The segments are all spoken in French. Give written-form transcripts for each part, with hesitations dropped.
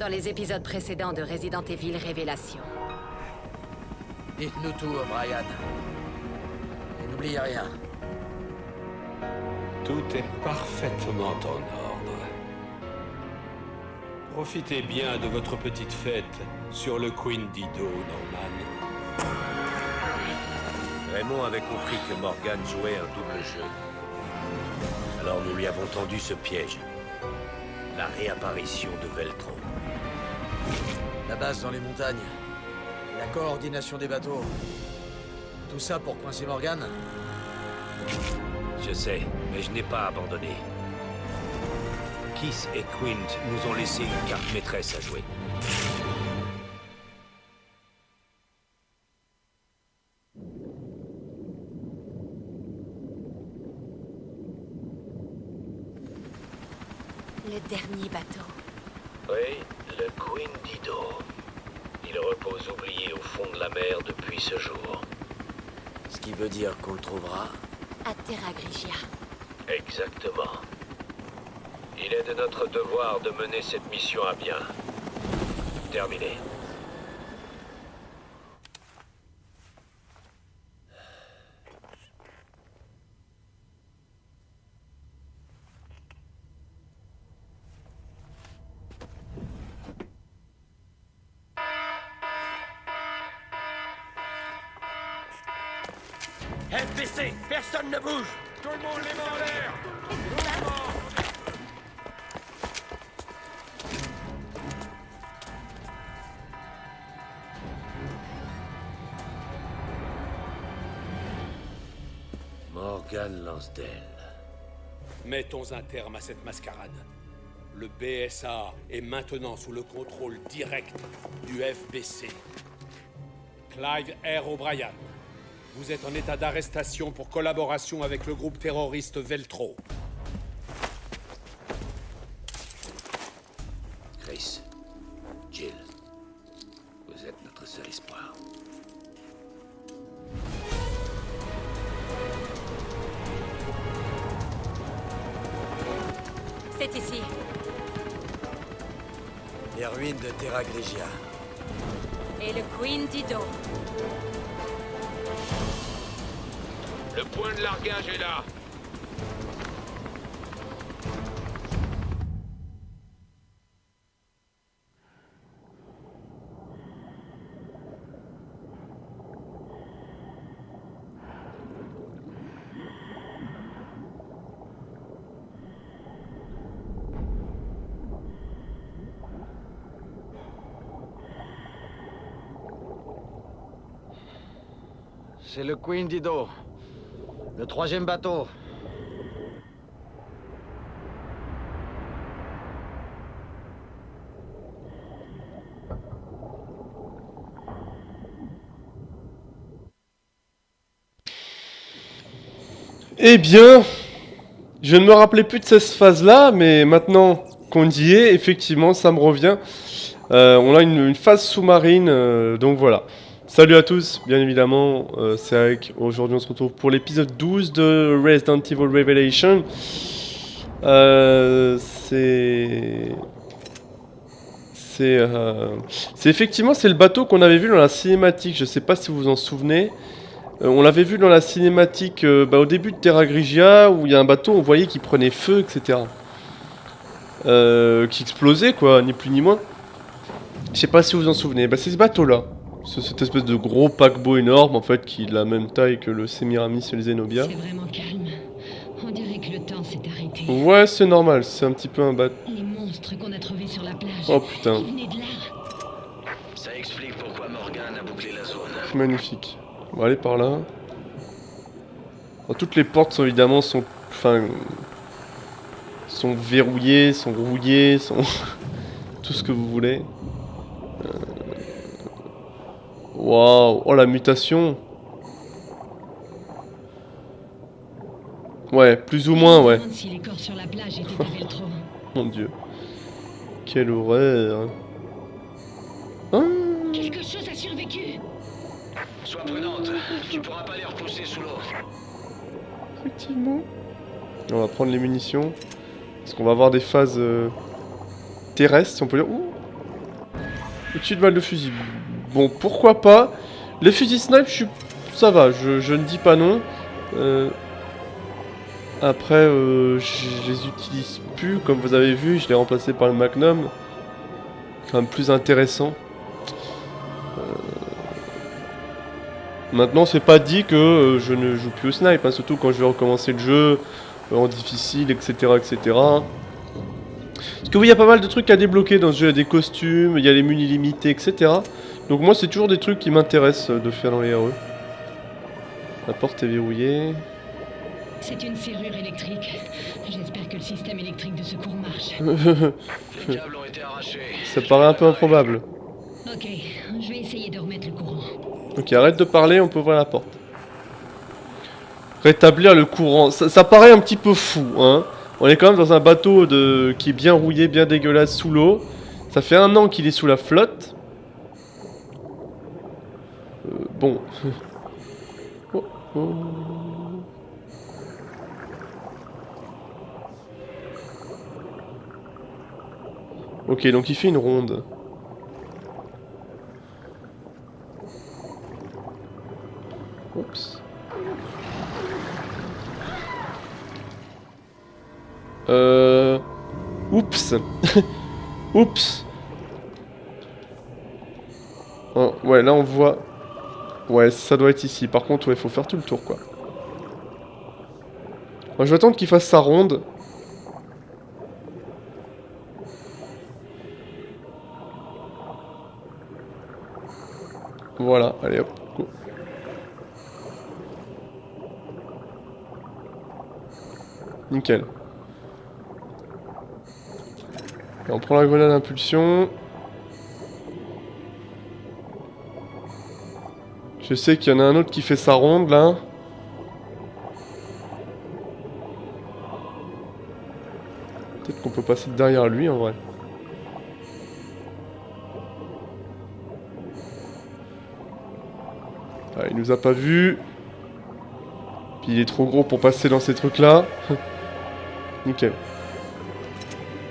dans les épisodes précédents de Resident Evil Révélation. Dites-nous tout, O'Brien. Et n'oubliez rien. Tout est parfaitement en ordre. Profitez bien de votre petite fête sur le Queen Dido, Norman. Raymond avait compris que Morgan jouait un double jeu. Alors nous lui avons tendu ce piège. La réapparition de Veltro. La base dans les montagnes. La coordination des bateaux. Tout ça pour coincer Morgan? Je sais, mais je n'ai pas abandonné. Keith et Quint nous ont laissé une carte maîtresse à jouer. Le dernier bateau. Oui, le Queen Dido. Il repose oublié au fond de la mer depuis ce jour. Ce qui veut dire qu'on le trouvera. À Terra Grigia. Exactement. Il est de notre devoir de mener cette mission à bien. Terminé. FPC, personne ne bouge! Tout le monde les mains en l'air! Morgan Lansdale. Mettons un terme à cette mascarade. Le BSA est maintenant sous le contrôle direct du FBC. Clive R. O'Brien. Vous êtes en état d'arrestation pour collaboration avec le groupe terroriste Veltro. Chris, Jill, vous êtes notre seul espoir. C'est ici. Les ruines de Terra Grigia. Et le Queen Dido. Le point de largage est là. C'est le Queen Dido. Le troisième bateau. Eh bien, je ne me rappelais plus de cette phase-là, mais maintenant qu'on y est, effectivement, ça me revient. On a une phase sous-marine, donc voilà. Salut à tous, bien évidemment, c'est Eric. Aujourd'hui, on se retrouve pour l'épisode 12 de Resident Evil Revelation. C'est effectivement c'est le bateau qu'on avait vu dans la cinématique. Je sais pas si vous vous en souvenez. On l'avait vu dans la cinématique au début de Terra Grigia, où il y a un bateau, on voyait qui prenait feu, etc. Qui explosait, quoi, ni plus ni moins. Je sais pas si vous vous en souvenez. Bah, c'est ce bateau-là. C'est cette espèce de gros paquebot énorme, en fait, qui est de la même taille que le Semiramis et le Zenobia. C'est vraiment calme. On dirait que le temps s'est arrêté. Ouais, c'est normal, c'est un petit peu un bateau. Les monstres qu'on a trouvés sur la plage. Oh putain. Ils venaient de là. Ça explique pourquoi Morgan a bouclé la zone. Magnifique. On va aller par là. Alors, toutes les portes sont évidemment sont verrouillées, sont rouillées, sont tout ce que vous voulez. Waouh, oh la mutation. Ouais, plus ou moins, ouais. Je me demande si les corps sur la plage étaient à Veltro. Mon dieu. Quelle horreur. Ah. Quelque chose a survécu. Sois prudente, tu pourras pas les repousser sous l'eau. Effectivement. On va prendre les munitions. Parce qu'on va avoir des phases terrestres, si on peut dire. Ouh. Au-dessus de balles de fusil. Bon, pourquoi pas. Les fusils snipe, ça va, je ne dis pas non. Après, je les utilise plus, comme vous avez vu, je l'ai remplacé par le Magnum. Quand même plus intéressant. Maintenant, c'est pas dit que je ne joue plus au snipe, hein, surtout quand je vais recommencer le jeu en difficile, etc., etc. Parce que oui, il y a pas mal de trucs à débloquer dans ce jeu, il y a des costumes, il y a les munis limités, etc. Donc moi, c'est toujours des trucs qui m'intéressent de faire dans les RE. La porte est verrouillée. C'est une serrure électrique. J'espère que le système électrique de secours marche. Les câbles ont été arrachés. Ça paraît un peu improbable. Ok, je vais essayer de remettre le courant. Ok, arrête de parler, on peut ouvrir la porte. Rétablir le courant. Ça paraît un petit peu fou, hein. On est quand même dans un bateau qui est bien rouillé, bien dégueulasse sous l'eau. Ça fait 1 an qu'il est sous la flotte. Bon. Oh, oh. Ok, donc il fait une ronde. Oups. Oups. Oups. Oh, ouais, là on voit... Ouais, ça doit être ici. Par contre, ouais, faut faire tout le tour, quoi. Moi, je vais attendre qu'il fasse sa ronde. Voilà, allez hop, go. Nickel. Et on prend la grenade d'impulsion. Je sais qu'il y en a un autre qui fait sa ronde là. Peut-être qu'on peut passer derrière lui en vrai. Ah, il nous a pas vu. Puis il est trop gros pour passer dans ces trucs là. Nickel.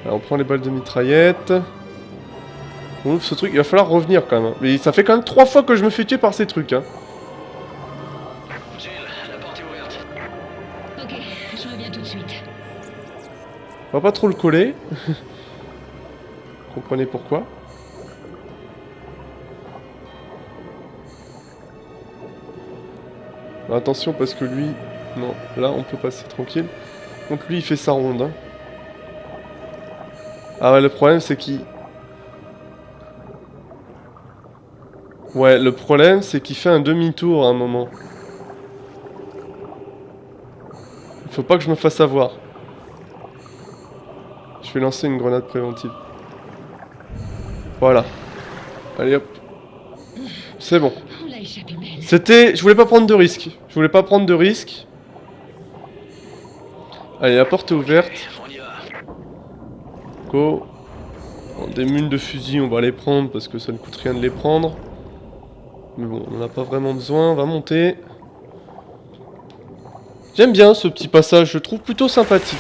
Alors on prend les balles de mitraillette. On ouvre ce truc, il va falloir revenir quand même. Mais ça fait quand même 3 fois que je me fais tuer par ces trucs. Hein. Jill, la porte est ouverte. Ok, je reviens tout de suite. On va pas trop le coller. Comprenez pourquoi. Alors, attention parce que lui... Non, là on peut passer tranquille. Donc lui il fait sa ronde. Hein. Ah ouais, le problème c'est qu'il... Ouais, le problème c'est qu'il fait un demi-tour à un moment. Il faut pas que je me fasse avoir. Je vais lancer une grenade préventive. Voilà. Allez hop. C'est bon. On l'a échappé belle. C'était... Je voulais pas prendre de risque. Je voulais pas prendre de risque. Allez, la porte est ouverte. On y va. Go. Bon, des mules de fusil, on va les prendre parce que ça ne coûte rien de les prendre. Mais bon, on n'en a pas vraiment besoin. On va monter. J'aime bien ce petit passage, je trouve plutôt sympathique.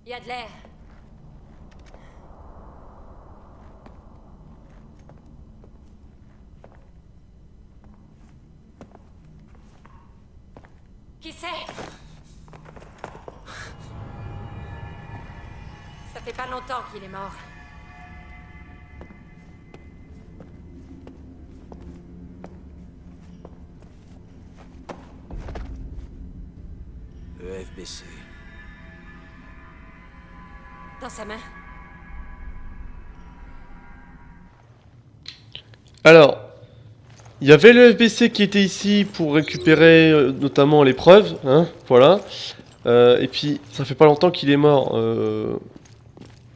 Il y a de l'air. Qui c'est? Ça fait pas longtemps qu'il est mort. Le FBC. Dans sa main. Alors, il y avait le FBC qui était ici pour récupérer notamment les preuves, hein, voilà. Et puis, ça fait pas longtemps qu'il est mort.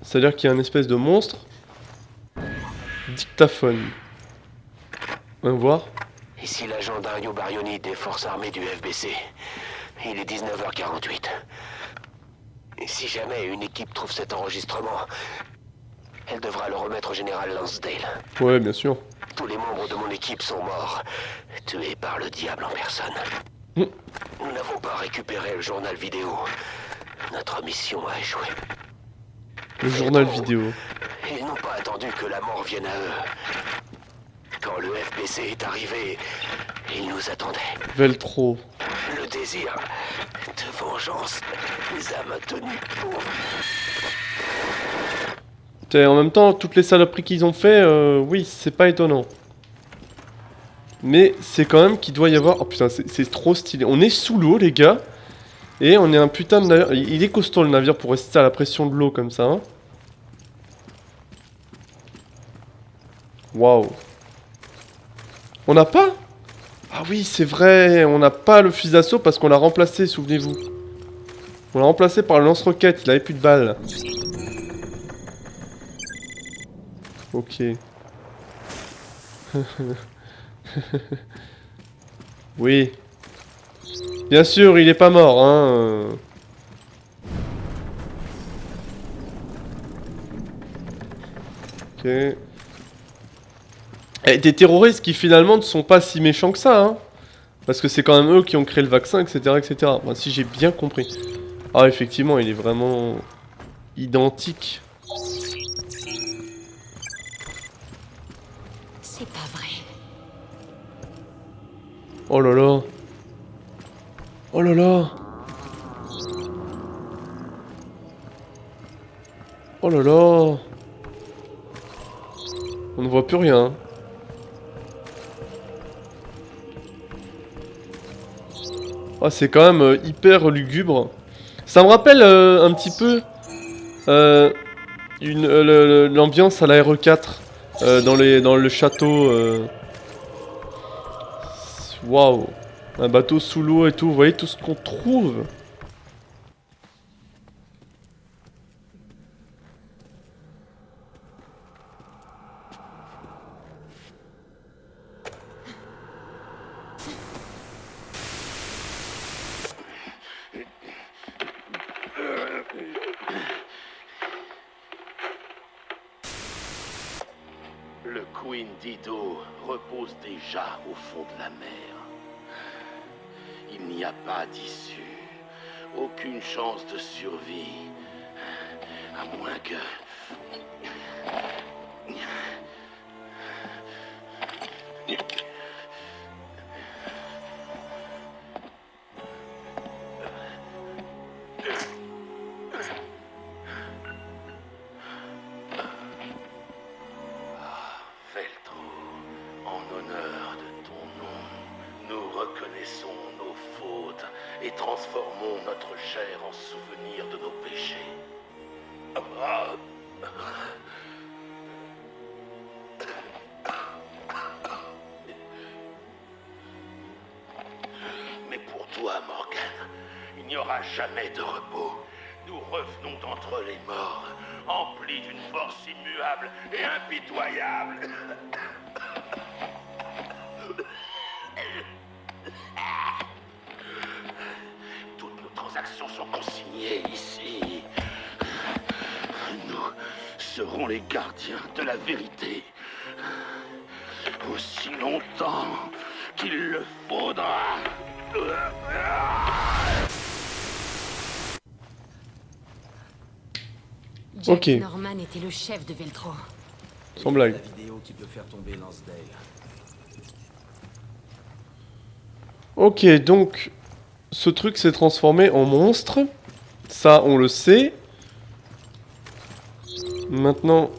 C'est-à-dire qu'il y a une espèce de monstre. Dictaphone. On va voir. Ici l'agent Dario Barioni des forces armées du FBC. Il est 19h48. Si jamais une équipe trouve cet enregistrement, elle devra le remettre au général Lansdale. Ouais, bien sûr. Tous les membres de mon équipe sont morts, tués par le diable en personne. Mm. Nous n'avons pas récupéré le journal vidéo. Notre mission a échoué. Le journal vidéo. Ils n'ont pas attendu que la mort vienne à eux. Quand le FBC est arrivé, ils nous attendaient. Veltro. Le désir de vengeance les a maintenus. En même temps, toutes les saloperies qu'ils ont fait, oui, c'est pas étonnant. Mais c'est quand même qu'il doit y avoir... Oh putain, c'est trop stylé. On est sous l'eau, les gars. Et on est un putain de navire. Il est costaud, le navire, pour résister à la pression de l'eau, comme ça. Hein. Waouh. On n'a pas? Ah oui, c'est vrai. On n'a pas le fusil d'assaut parce qu'on l'a remplacé, souvenez-vous. On l'a remplacé par le lance-roquette. Il avait plus de balles. Ok. Oui. Bien sûr, il est pas mort, hein. Ok. Et des terroristes qui finalement ne sont pas si méchants que ça, hein. Parce que c'est quand même eux qui ont créé le vaccin, etc., etc. Bon, si j'ai bien compris. Ah, effectivement, il est vraiment identique. C'est pas vrai. Oh là là. Oh là là. Oh là là. On ne voit plus rien. Oh, c'est quand même hyper lugubre. Ça me rappelle un petit peu l'ambiance à la RE4 dans le château. Waouh. Un bateau sous l'eau et tout. Vous voyez tout ce qu'on trouve. Le Queen Dido repose déjà au fond de la mer. Il n'y a pas d'issue, aucune chance de survie, à moins que... Veltro, en honneur de ton nom, nous reconnaissons nos fautes et transformons notre chair en souvenir de nos péchés. Mais pour toi, Morgan, il n'y aura jamais de repos. Nous revenons d'entre les morts, emplis d'une force immuable et impitoyable. Toutes nos transactions sont consignées ici. Nous serons les gardiens de la vérité. Aussi longtemps qu'il le faudra. Jack Ok. Norman était le chef de Veltro. Sans blague. La vidéo qui peut faire tomber Lansdale. Ok, donc ce truc s'est transformé en monstre. Ça, on le sait. Maintenant,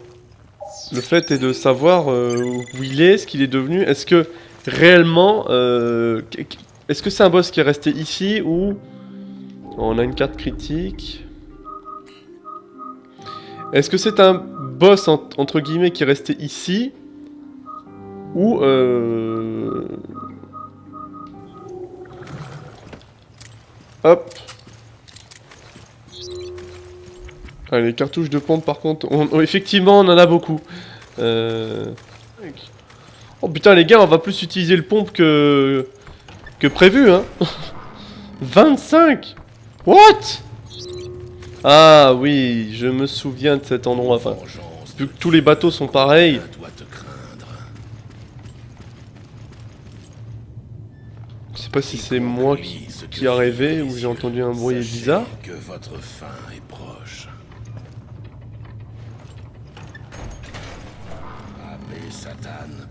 le fait est de savoir où il est, ce qu'il est devenu. Est-ce que réellement... est-ce que c'est un boss qui est resté ici ou... On a une carte critique. Est-ce que c'est un boss, entre guillemets, qui est resté ici ou... Hop. Ah, les cartouches de pompe par contre, effectivement on en a beaucoup. Oh putain les gars, on va plus utiliser le pompe que prévu hein. 25. What? Ah oui, je me souviens de cet endroit. Enfin, vu que tous les bateaux sont pareils. Je sais pas si c'est moi qui a rêvé ou j'ai entendu un bruit bizarre. Que votre fin est proche.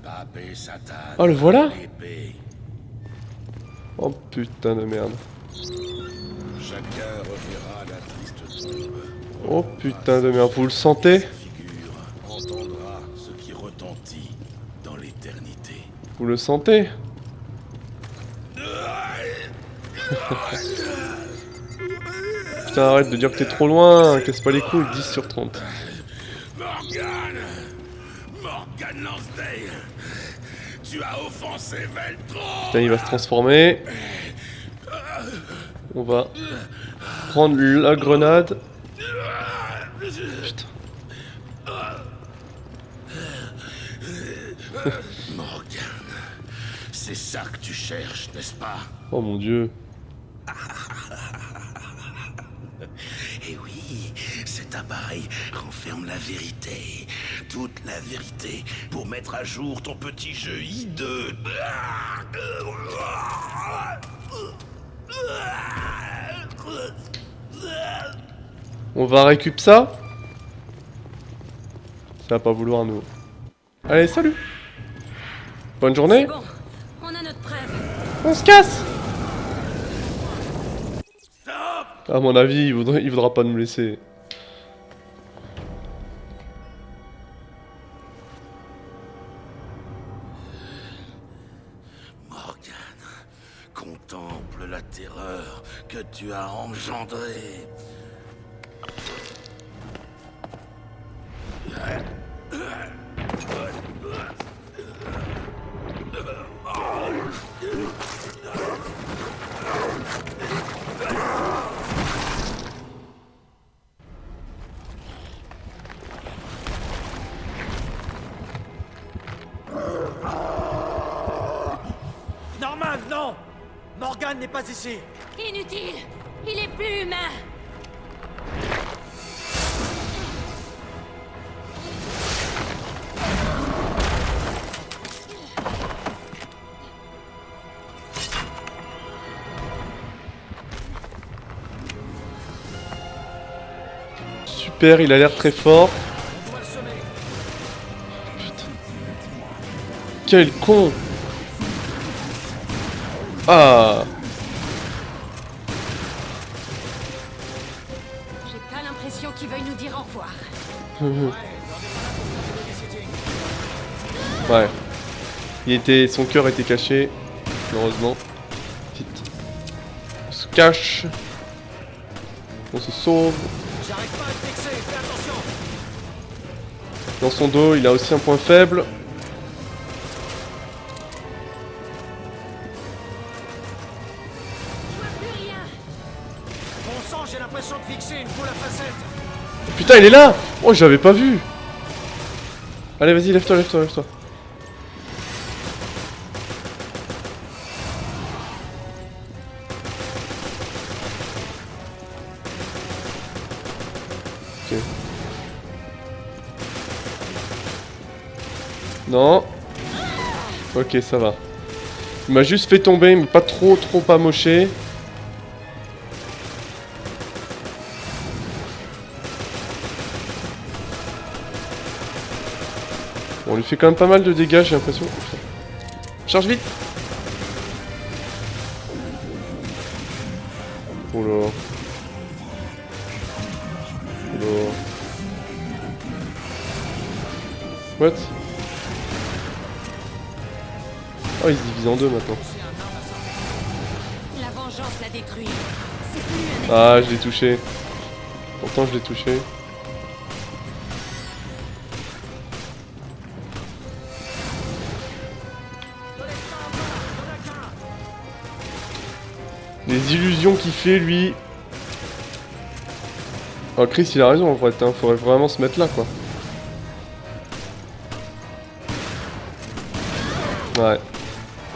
Papé Satan. Oh, le voilà. Épée. Oh putain de merde. Chacun reverra la triste tombe. Oh putain de merde, vous le sentez? Sa figure entendra ce qui retentit dans l'éternité. Vous le sentez? Putain, arrête de dire que t'es trop loin, casse pas les couilles, 10 sur 30. Morgan Lansdale, tu as offensé Veltro. Putain, il va se transformer. On va prendre la grenade. Putain. Morgan, c'est ça que tu cherches, n'est-ce pas? Oh mon dieu. Eh oui, cet appareil renferme la vérité. Toute la vérité pour mettre à jour ton petit jeu hideux. On va récup ça. Ça va pas vouloir nous. Allez, salut. Bonne journée. Bon, on a notre preuve. On se casse. À mon avis, il voudra pas nous laisser. Morgan, contemple la terreur que tu as engendrée. Norman, non! Morgan n'est pas ici! Inutile. Il est plus humain. Super, il a l'air très fort. Putain. Quel con! Ah! J'ai pas l'impression qu'il veuille nous dire au revoir. Ouais. Son cœur était caché, malheureusement. Vite. On se cache. On se sauve. J'arrive pas à le fixer, fais attention! Dans son dos, il a aussi un point faible. Je vois plus rien. Bon sang, j'ai l'impression de fixer une boule à facettes! Putain, il est là! Oh, j'avais pas vu! Allez, vas-y, lève-toi, lève-toi, lève-toi. Ok. Non. Ok, ça va. Il m'a juste fait tomber, mais pas trop amoché. On lui fait quand même pas mal de dégâts, j'ai l'impression. Charge vite! Oh là. Oh là. What? Oh, il se divise en deux maintenant. La vengeance l'a détruit. C'est plus un Ah, je l'ai touché. Pourtant, je l'ai touché. Les illusions qu'il fait, lui. Oh, Chris, il a raison en vrai, hein. Faudrait vraiment se mettre là, quoi. Ouais.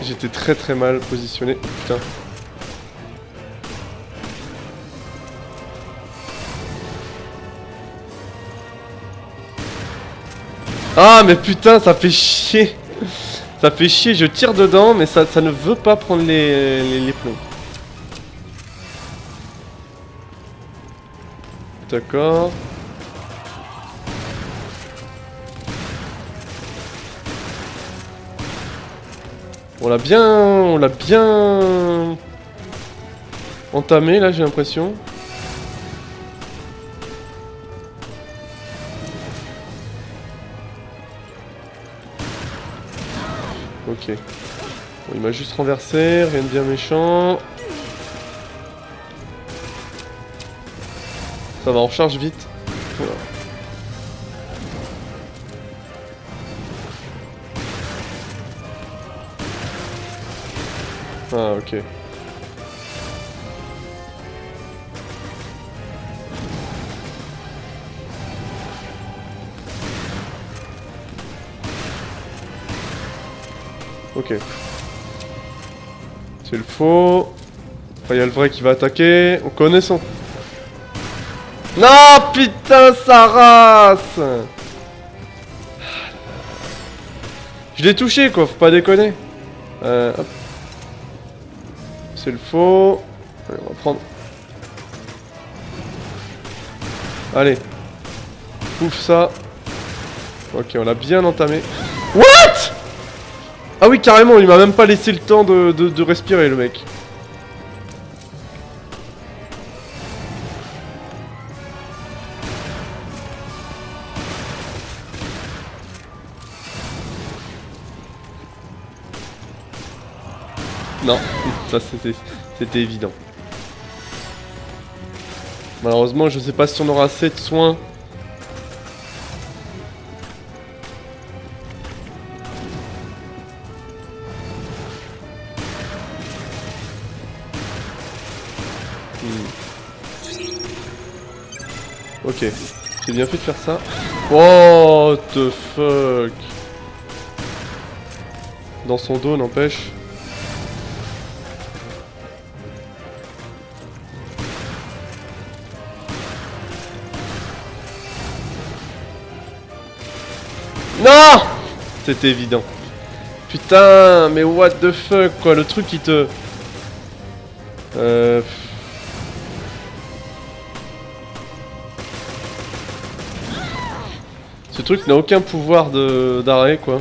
J'étais très mal positionné. Putain. Ah mais putain, ça fait chier. Ça fait chier, je tire dedans, mais ça ne veut pas prendre les plombs. D'accord. On l'a bien entamé là, j'ai l'impression. Ok. Bon, il m'a juste renversé, rien de bien méchant. Ça va, on recharge vite. Voilà. Ah, ok. Ok. C'est le faux. Enfin, il y a le vrai qui va attaquer. On connaît son... Non, putain, sa race. Je l'ai touché, quoi. Faut pas déconner. Hop. C'est le faux. Allez, on va prendre... Allez. Ouf ça. Ok, on l'a bien entamé. What? Ah oui, carrément, il m'a même pas laissé le temps de respirer, le mec. Non, ça c'était évident. Malheureusement, je sais pas si on aura assez de soins. Ok, j'ai bien fait de faire ça. What the fuck. Dans son dos, n'empêche. Non! C'était évident. Putain, mais what the fuck, quoi, le truc qui te... Ce truc n'a aucun pouvoir d'arrêt, quoi.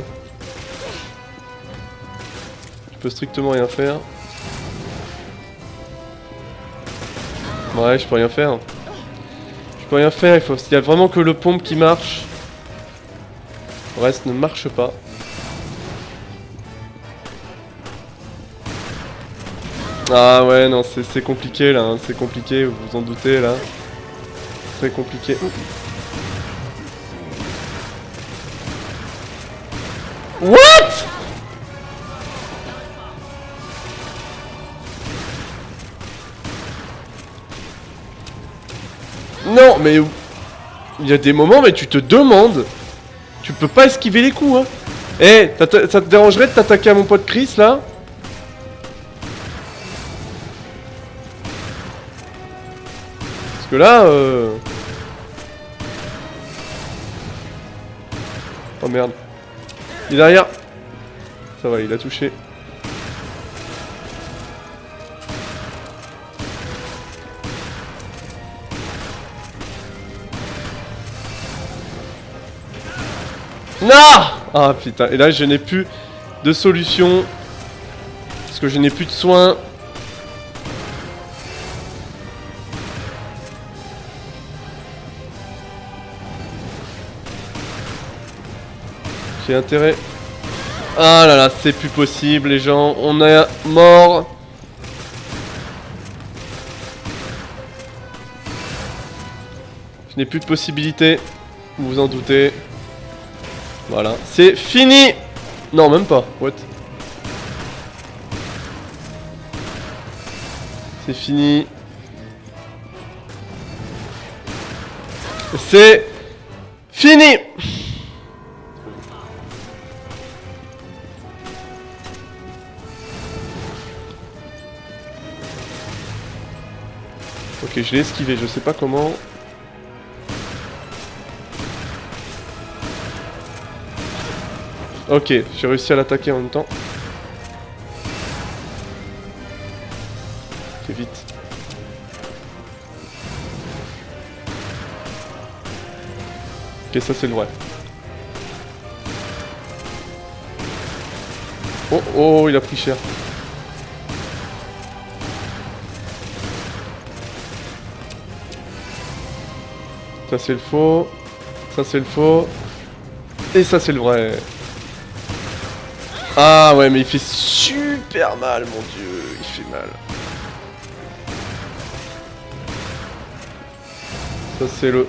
Je peux strictement rien faire. Ouais, je peux rien faire. Je peux rien faire, il y a vraiment que le pompe qui marche. Le reste ne marche pas. Ah ouais, non, c'est compliqué là, hein. C'est compliqué, vous vous en doutez là. Très compliqué. What? Non, mais il y a des moments, mais tu te demandes. Tu peux pas esquiver les coups, hein. Eh, ça te dérangerait de t'attaquer à mon pote Chris, là? Parce que là, oh merde. Il est derrière. Ça va, il a touché. Non! Ah putain, et là je n'ai plus de solution. Parce que je n'ai plus de soins. J'ai intérêt... Ah là là, c'est plus possible les gens, on est mort. Je n'ai plus de possibilité, vous vous en doutez. Voilà, c'est fini. Non, même pas, what? C'est fini. C'est fini. Ok, je l'ai esquivé, je sais pas comment. Ok, j'ai réussi à l'attaquer en même temps. Ok, vite. Ok, ça c'est le vrai. Oh, oh, il a pris cher. Ça c'est le faux. Ça c'est le faux. Et ça c'est le vrai. Ah ouais, mais il fait super mal, mon dieu. Il fait mal. Ça c'est le...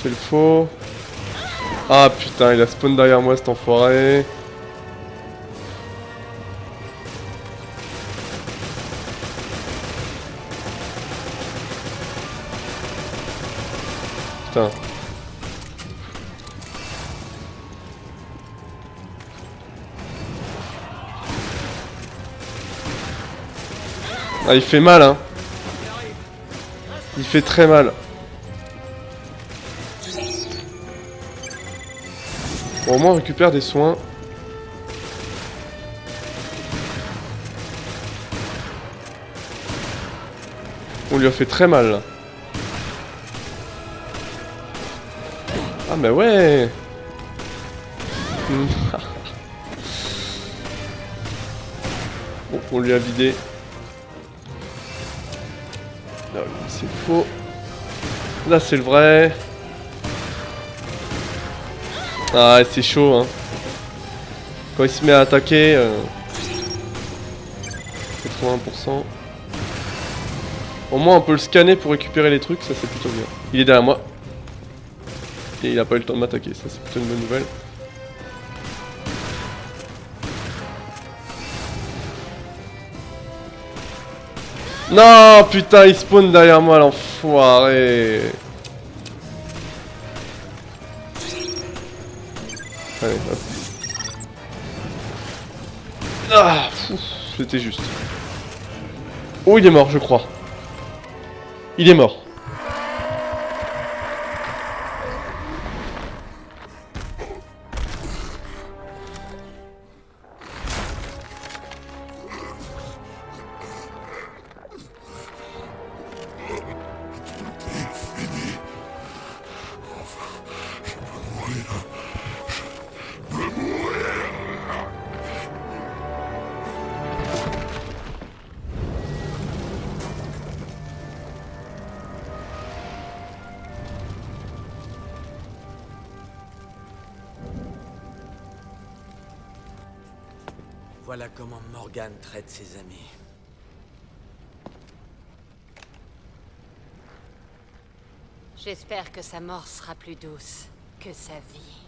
C'est le faux. Ah putain, il a spawn derrière moi cet enfoiré. Putain. Ah, il fait mal, hein. Il fait très mal. Bon, au moins on récupère des soins. On lui a fait très mal là. Ah mais ouais. Bon, on lui a vidé. Là, c'est faux. Là c'est le vrai. Ah c'est chaud hein. Quand il se met à attaquer 80%. Au moins on peut le scanner pour récupérer les trucs, ça c'est plutôt bien. Il est derrière moi. Et il a pas eu le temps de m'attaquer, ça c'est plutôt une bonne nouvelle. Non putain, il spawn derrière moi l'enfoiré. Allez, hop. Ah, c'était juste. Oh, il est mort, je crois. Il est mort. Voilà comment Morgan traite ses amis. J'espère que sa mort sera plus douce que sa vie.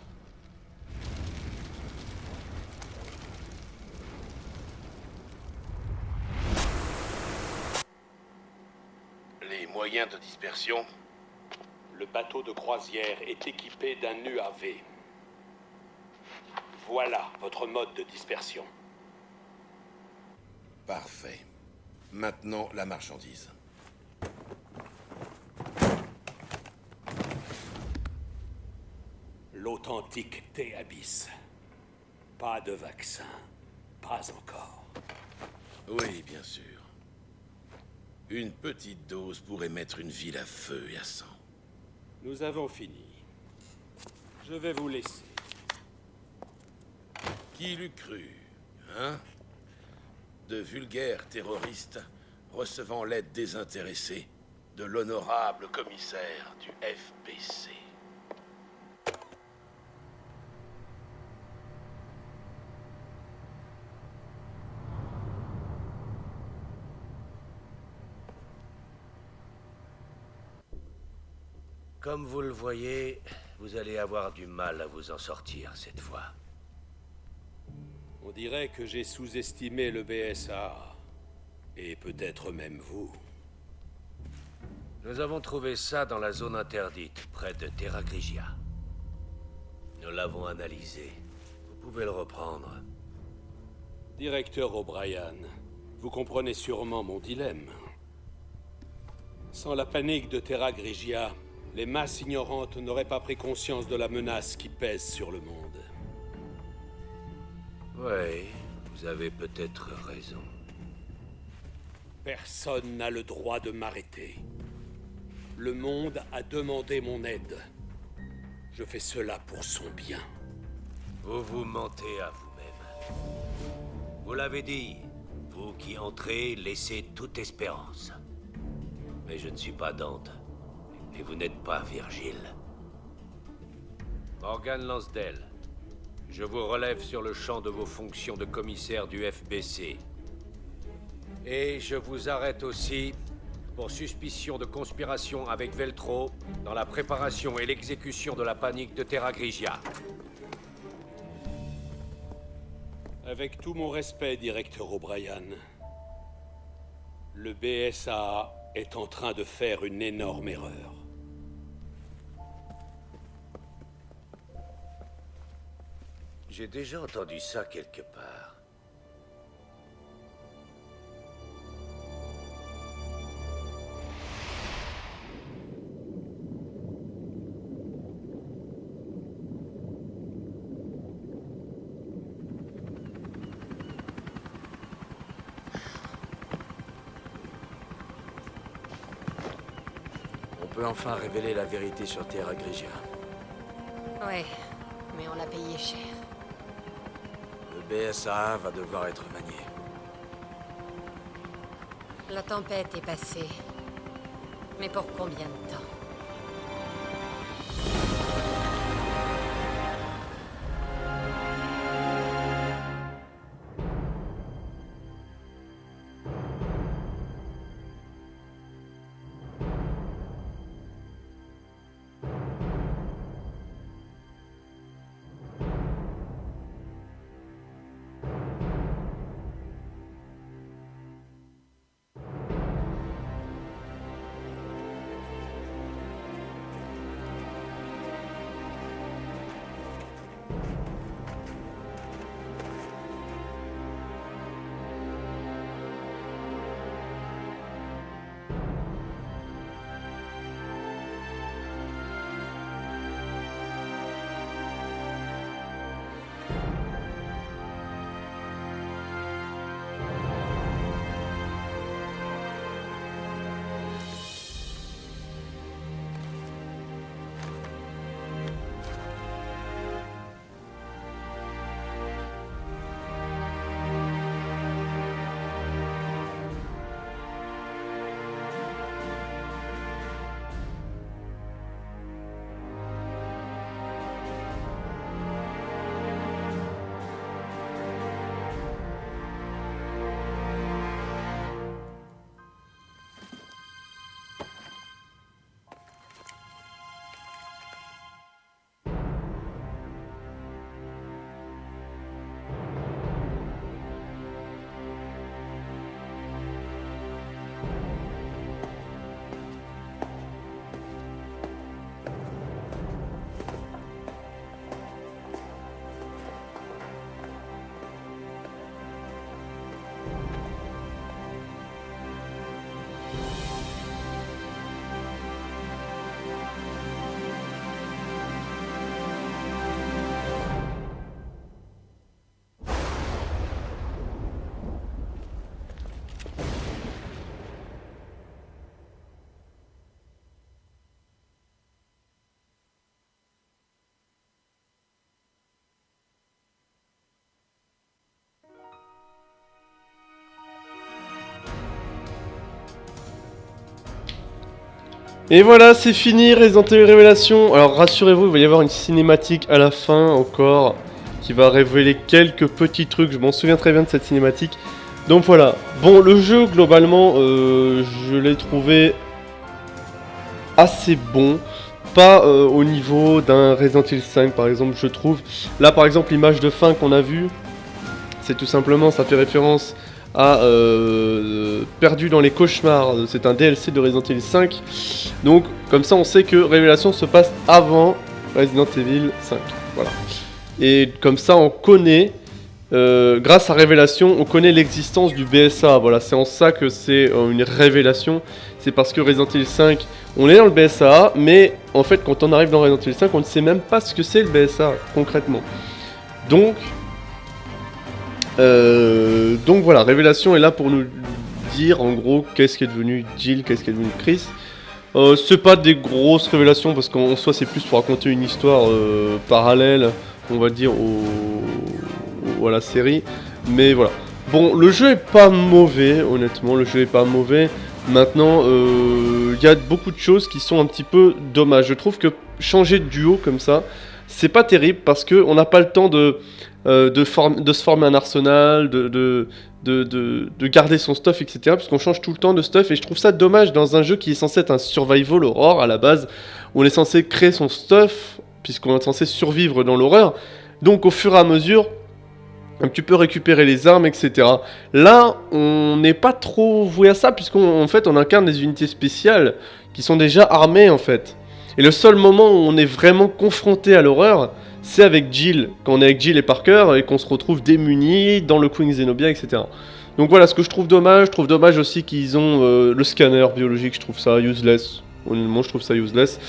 Les moyens de dispersion? Le bateau de croisière est équipé d'un UAV. Voilà votre mode de dispersion. Parfait. Maintenant, la marchandise. L'authentique thé Abyss. Pas de vaccin. Pas encore. Oui, bien sûr. Une petite dose pourrait mettre une ville à feu et à sang. Nous avons fini. Je vais vous laisser. Qui l'eût cru, hein? De vulgaires terroristes recevant l'aide désintéressée de l'honorable commissaire du FBC. Comme vous le voyez, vous allez avoir du mal à vous en sortir cette fois. On dirait que j'ai sous-estimé le BSA. Et peut-être même vous. Nous avons trouvé ça dans la zone interdite, près de Terra Grigia. Nous l'avons analysé. Vous pouvez le reprendre. Directeur O'Brien, Vous comprenez sûrement mon dilemme. Sans la panique de Terra Grigia, les masses ignorantes n'auraient pas pris conscience de la menace qui pèse sur le monde. Ouais, vous avez peut-être raison. Personne n'a le droit de m'arrêter. Le monde a demandé mon aide. Je fais cela pour son bien. Vous vous mentez à vous-même. Vous l'avez dit, vous qui entrez, laissez toute espérance. Mais je ne suis pas Dante. Et vous n'êtes pas Virgile. Morgan Lansdale, je vous relève sur le champ de vos fonctions de commissaire du FBC. Et je vous arrête aussi pour suspicion de conspiration avec Veltro dans la préparation et l'exécution de la panique de Terra Grigia. Avec tout mon respect, directeur O'Brien, le BSA est en train de faire une énorme erreur. J'ai déjà entendu ça quelque part. On peut enfin révéler la vérité sur Terra Grigia. Ouais, mais on l'a payé cher. Le BSA va devoir être manié. La tempête est passée. Mais pour combien de temps? Et voilà, c'est fini, Resident Evil Révélation. Alors rassurez-vous, il va y avoir une cinématique à la fin encore, qui va révéler quelques petits trucs, je m'en souviens très bien de cette cinématique. Donc voilà, bon, le jeu globalement, je l'ai trouvé assez bon. Pas au niveau d'un Resident Evil 5 par exemple, je trouve. Là par exemple, l'image de fin qu'on a vue, c'est tout simplement, ça fait référence à Perdu dans les cauchemars, c'est un DLC de Resident Evil 5. Donc comme ça on sait que Révélation se passe avant Resident Evil 5. Voilà. Et comme ça on connaît grâce à Révélation, on connaît l'existence du BSA. Voilà, c'est en ça que c'est une révélation. C'est parce que Resident Evil 5, on est dans le BSA, mais en fait, quand on arrive dans Resident Evil 5, on ne sait même pas ce que c'est le BSA, concrètement. Donc voilà, Révélation est là pour nous dire, en gros, qu'est-ce qui est devenu Jill, qu'est-ce qui est devenu Chris. C'est pas des grosses révélations, parce qu'en soi, c'est plus pour raconter une histoire parallèle, on va dire, à la série. Mais voilà. Bon, le jeu est pas mauvais, honnêtement, le jeu est pas mauvais. Maintenant, il y a beaucoup de choses qui sont un petit peu dommages. Je trouve que changer de duo comme ça, c'est pas terrible parce que on n'a pas le temps de se former un arsenal, de garder son stuff, etc. Puisqu'on change tout le temps de stuff et je trouve ça dommage dans un jeu qui est censé être un survival horror à la base. Où on est censé créer son stuff, puisqu'on est censé survivre dans l'horreur. Donc au fur et à mesure, un petit peu récupérer les armes, etc. Là, on n'est pas trop voué à ça, puisqu'en fait, on incarne des unités spéciales qui sont déjà armées, en fait. Et le seul moment où on est vraiment confronté à l'horreur, c'est avec Jill. Quand on est avec Jill et Parker, et qu'on se retrouve démunis dans le Queen Zenobia, etc. Donc voilà, ce que je trouve dommage aussi qu'ils ont le scanner biologique, je trouve ça useless. Honnêtement, je trouve ça useless.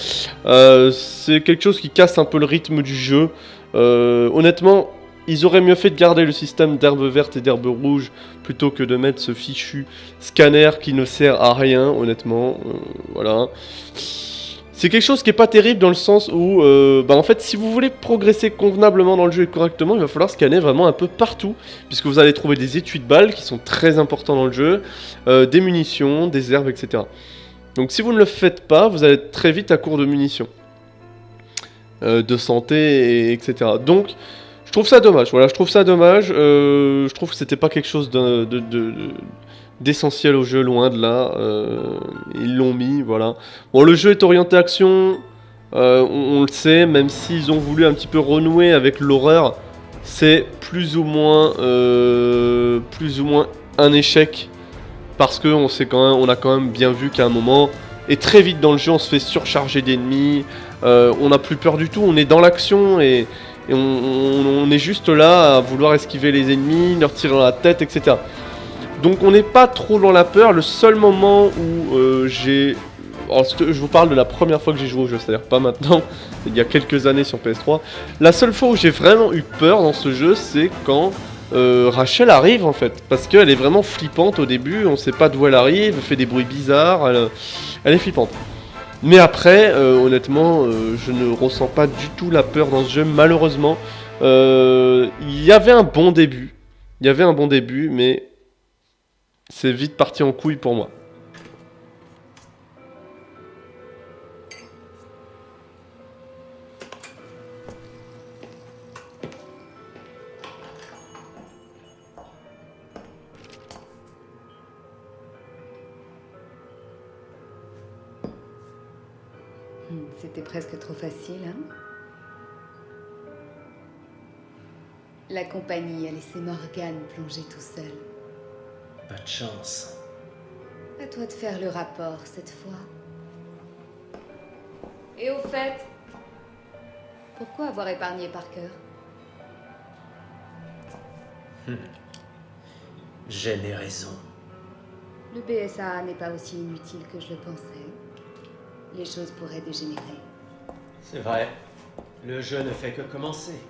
C'est quelque chose qui casse un peu le rythme du jeu. Honnêtement, ils auraient mieux fait de garder le système d'herbe verte et d'herbe rouge plutôt que de mettre ce fichu scanner qui ne sert à rien, honnêtement. Voilà. C'est quelque chose qui est pas terrible dans le sens où, en fait, si vous voulez progresser convenablement dans le jeu et correctement, il va falloir scanner vraiment un peu partout, puisque vous allez trouver des étuis de balles qui sont très importants dans le jeu, des munitions, des herbes, etc. Donc si vous ne le faites pas, vous allez être très vite à court de munitions, de santé, etc. Donc je trouve ça dommage, voilà, je trouve que c'était pas quelque chose d'essentiel au jeu, loin de là, ils l'ont mis, voilà. Bon, le jeu est orienté action, on le sait, même s'ils ont voulu un petit peu renouer avec l'horreur, c'est plus ou moins un échec, parce que on a quand même bien vu qu'à un moment, et très vite dans le jeu, on se fait surcharger d'ennemis, on n'a plus peur du tout, on est dans l'action et on est juste là à vouloir esquiver les ennemis, leur tirer dans la tête, etc. Donc on n'est pas trop dans la peur. Le seul moment où je vous parle de la première fois que j'ai joué au jeu, c'est-à-dire pas maintenant, il y a quelques années sur PS3. La seule fois où j'ai vraiment eu peur dans ce jeu, c'est quand Rachel arrive en fait. Parce qu'elle est vraiment flippante au début, on sait pas d'où elle arrive, elle fait des bruits bizarres, elle est flippante. Mais après, honnêtement, je ne ressens pas du tout la peur dans ce jeu, malheureusement. Il y avait un bon début, mais c'est vite parti en couille pour moi. C'était presque trop facile, hein? La compagnie a laissé Morgan plonger tout seul. Pas de chance. À toi de faire le rapport cette fois. Et au fait, pourquoi avoir épargné Parker? J'ai les raisons. Le BSA n'est pas aussi inutile que je le pensais. Les choses pourraient dégénérer. C'est vrai. Le jeu ne fait que commencer.